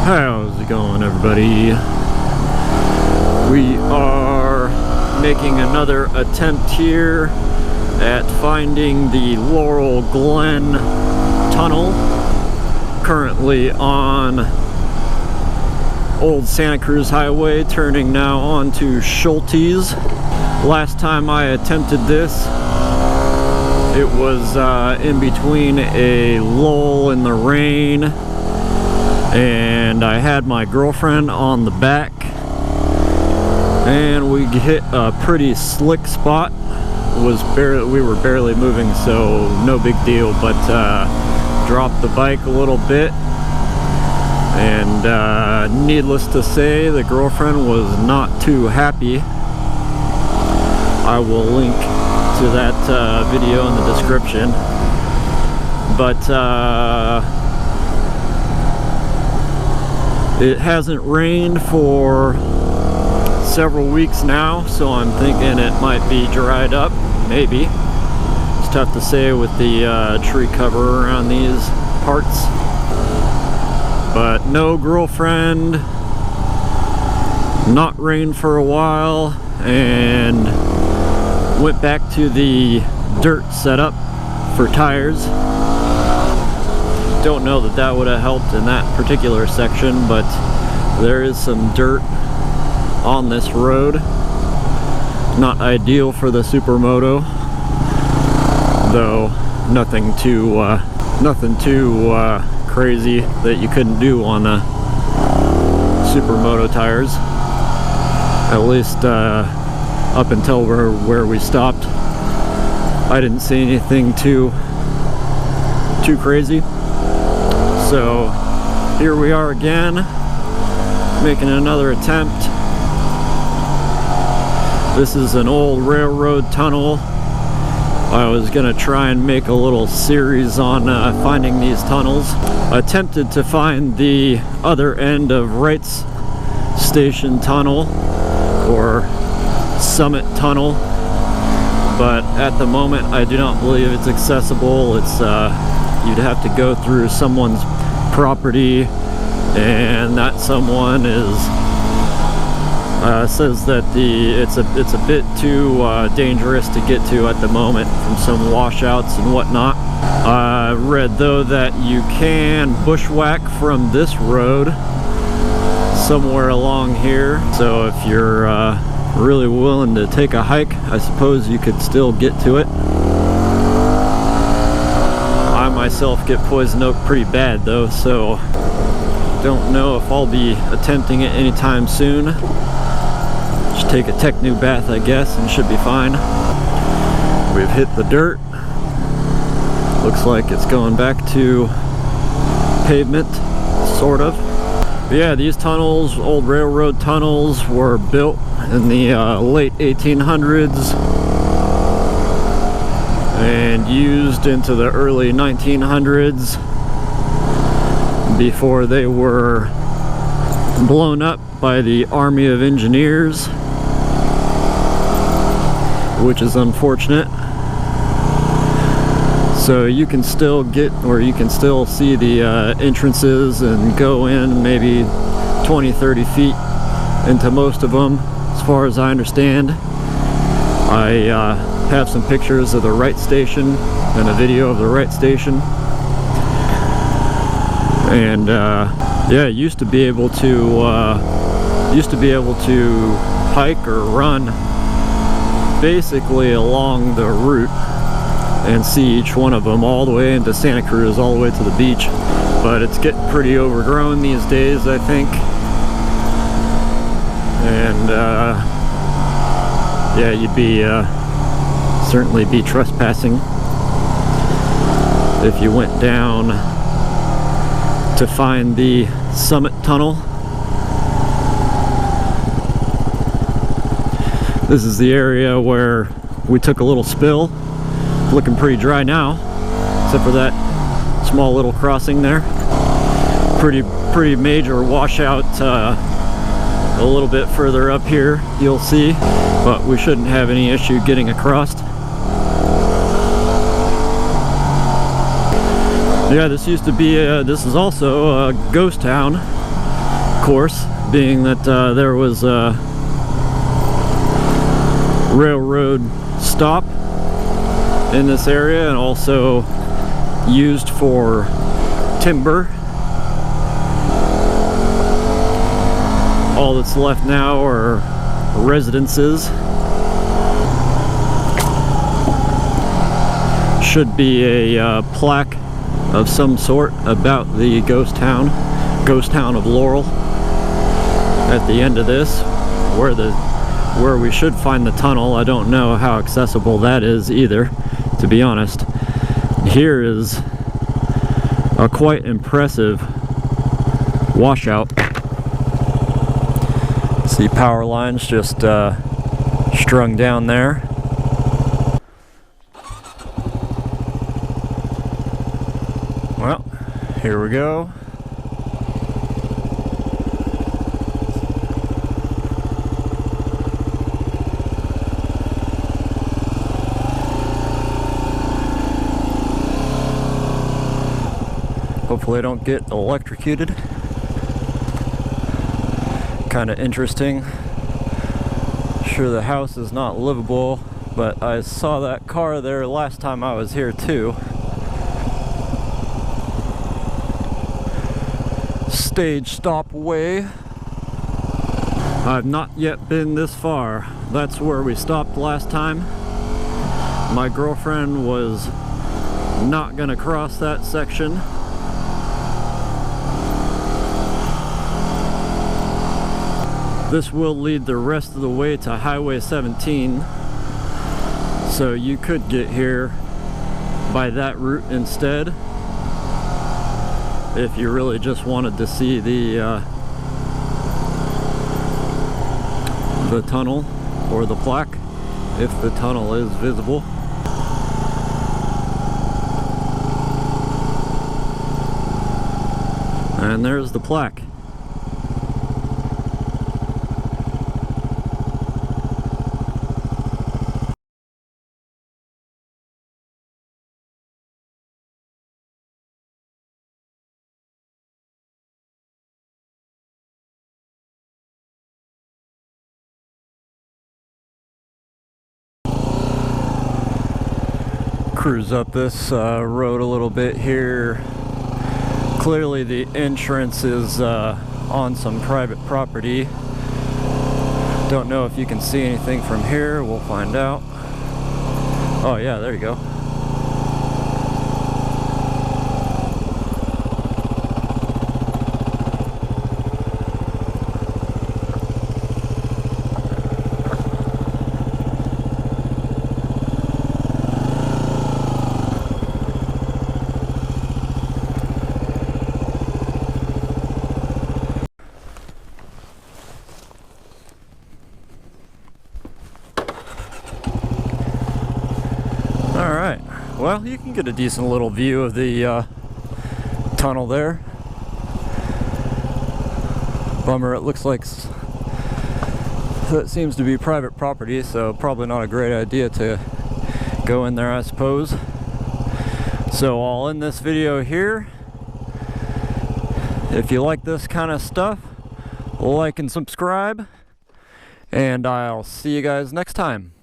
How's it going, everybody? We are making another attempt here at finding the Laurel Glen tunnel, currently on Old Santa Cruz Highway, turning now onto Schultes. Last time I attempted this, it was in between a lull in the rain, and I had my girlfriend on the back, and we hit a pretty slick spot. We were barely moving, so no big deal, but dropped the bike a little bit, and needless to say, the girlfriend was not too happy. I will link to that video in the description, but it hasn't rained for several weeks now, so I'm thinking it might be dried up, maybe. It's tough to say with the tree cover around these parts. But no girlfriend, not rain for a while, and went back to the dirt setup for tires. Don't know that that would have helped in that particular section, but there is some dirt on this road. Not ideal for the Supermoto, though nothing too crazy that you couldn't do on the Supermoto tires. At least up until where we stopped, I didn't see anything too crazy. So here we are again, making another attempt. This is an old railroad tunnel. I was gonna try and make a little series on finding these tunnels. Attempted to find the other end of Wright's Station Tunnel, or Summit Tunnel, but at the moment I do not believe it's accessible. It's you'd have to go through someone's property, and that someone is says that it's a bit too dangerous to get to at the moment from some washouts and whatnot. I read though that you can bushwhack from this road somewhere along here, so if you're really willing to take a hike, I suppose you could still get to it. I myself get poison oak pretty bad though, so don't know if I'll be attempting it anytime soon. Just take a Technu bath, I guess, and should be fine. We've hit the dirt. Looks like it's going back to pavement, sort of. But yeah, these tunnels, old railroad tunnels, were built in the late 1800s and used into the early 1900s before they were blown up by the Army of Engineers, which is unfortunate. So you can still you can still see the entrances and go in maybe 20-30 feet into most of them, as far as I understand. I have some pictures of the Wright Station and a video of the Wright Station, and yeah, used to be able to hike or run basically along the route and see each one of them all the way into Santa Cruz, all the way to the beach. But it's getting pretty overgrown these days, I think. And yeah, you'd be certainly be trespassing if you went down to find the Summit Tunnel. This is the area where we took a little spill. Looking pretty dry now, except for that small little crossing there. Pretty major washout a little bit further up here, you'll see, but we shouldn't have any issue getting across. Yeah, this used to be this is also a ghost town course, being that there was a railroad stop in this area and also used for timber. All that's left now are residences. Should be a plaque of some sort about the ghost town of Laurel at the end of this, where we should find the tunnel. I don't know how accessible that is either, to be honest. Here is a quite impressive washout. See power lines just strung down there. Well, here we go. Hopefully I don't get electrocuted. Kind of interesting. Sure, the house is not livable, but I saw that car there last time I was here too. Stage stop away. I've not yet been this far. That's where we stopped last time. My girlfriend was not gonna cross that section. This will lead the rest of the way to Highway 17, so you could get here by that route instead if you really just wanted to see the tunnel or the plaque, if the tunnel is visible. And there's the plaque. Cruise up this road a little bit here. Clearly the entrance is on some private property. Don't know if you can see anything from here. We'll find out. Oh yeah, there you go. Alright, well, you can get a decent little view of the tunnel there. Bummer, it looks like that seems to be private property, so probably not a great idea to go in there, I suppose. So I'll end this video here. If you like this kind of stuff, like and subscribe, and I'll see you guys next time.